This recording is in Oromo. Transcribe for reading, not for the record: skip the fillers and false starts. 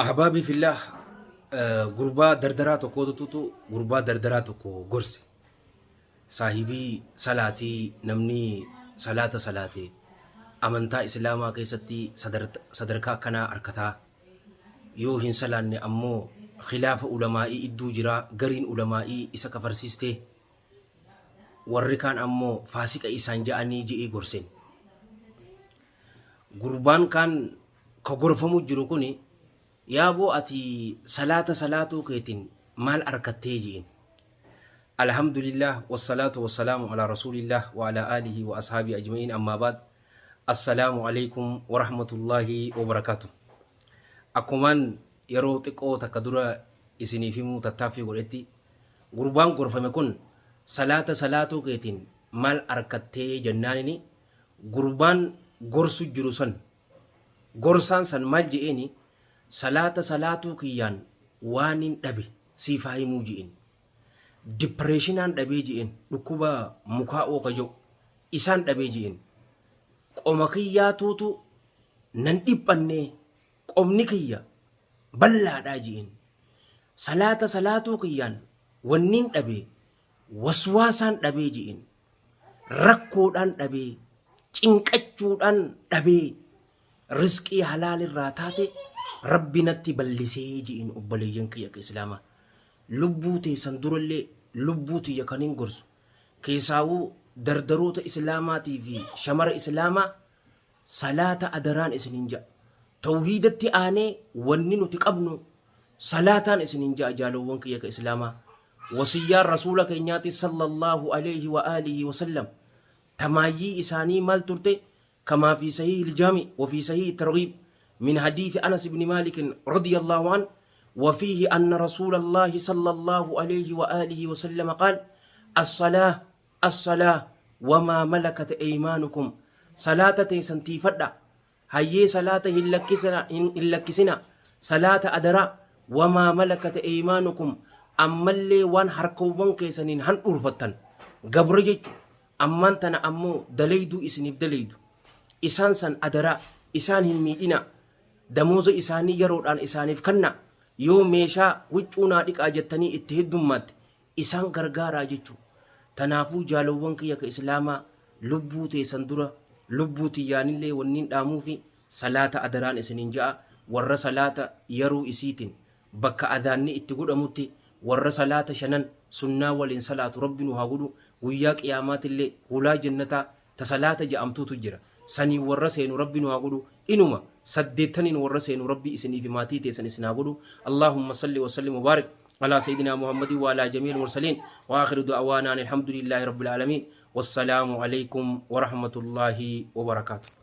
أحبابي في الله غربا دردرات وكودتو غربا دردرات وكو غرسي صاحبي صلاتي نمني صلاتي أمنتا إسلاما كيستي صدركا كنا أركتا يوهن سلاني أمو خلاف علمائي إدو جرا غرين علمائي إسا كفرسيستي ورّكان أمو فاسق إسان جاني جئي غرسين غربان كان كغرفمو جروكوني يابو أتي صلاة كيتين مال أركتيجين. الحمد لله والصلاة والسلام على رسول الله وعلى آله وأصحابه أجمعين. أما بعد، السلام عليكم ورحمة الله وبركاته. أكمان يروتك أو تكدرا إسني في متتافي قريتي غربان غرفمكون صلاة كيتين مال أركتي جناني غربان غرسو جروسن غرسان سن مال جئني salaatu kiyyaan waanin dhabe siifaa himuu ji'in depressionaan dhabee ji'in dhukkuba mukaa ooka jiru isaan dhabee ji'in qoma kiyyaatuutu nan dhiphannee qomni kiyya ballaadhaa ji'in salaatuu kiyyaan wannin dhabee waswaasaan dhabee ji'in rakkoodhaan dhabee cinqachuudhaan dhabee rizqii halaalirraa taate rabbi natti ballisee ji'in obboleeyyan kiyya ka islaama lubbuu teessan durallee lubbuu tiyya kaniin gorsu keessaawuu dardaroota islaamaatii fi shamara islaamaa salaata adaraan isiniin ja'a tawhiidatti aanee wanni nuti qabnu salaataan isiniin ja'a jaalowwan kiyya ka islaamaa wasiyyaan rasuula keenyaati sallallahu alayhi wa alihi wa sallam tamaayyii isaanii maal turte kamaa fi sahih iljaami wa fi sahih targhib من حديث أنس بن مالك رضي الله عنه وفيه أن رسول الله صلى الله عليه وآله وسلم قال الصلاة وما ملكت أيمانكم صلاة تيسنتي فدا هي صلاة إلكسنا صلاة أدرا وما ملكت أيمانكم أما اللي وان حركوبان كيسنين هن أرفتن قبرجت أمان تنا أمو دليدو إسنف دليدو إسان سن أدرا إسان هم ميدنا damoza isaanii yeroodhaan isaaniif kanna yoo meeshaa huccuunaa dhiqaa jettanii itti heddummaatti isaan gargaaraa jechuu. Tanaafuu jaalowwan kiyya ka islaamaa lubbuu teessan dura lubbuu tiyyaanillee wanniin dhaamuu fi salaata adaraan isiniin ja'a warra salaata yeroo isiitiin bakka adaanni itti godhamutti warra salaata shanan sunnaa waliin salaatu rabbi nu haa godhu guyyaa qiyaamaatillee hulaa jannataa ta salaata ja'amtuutu jira sanii warra seenu rabbi nu haa godhu inuma سديتني ورسين ربي إسني في ماتي تيسن إسناغدو. اللهم صل وسلم وبارك على سيدنا محمد وعلى جميع المرسلين وآخر دعوانا الحمد لله رب العالمين والسلام عليكم ورحمة الله وبركاته.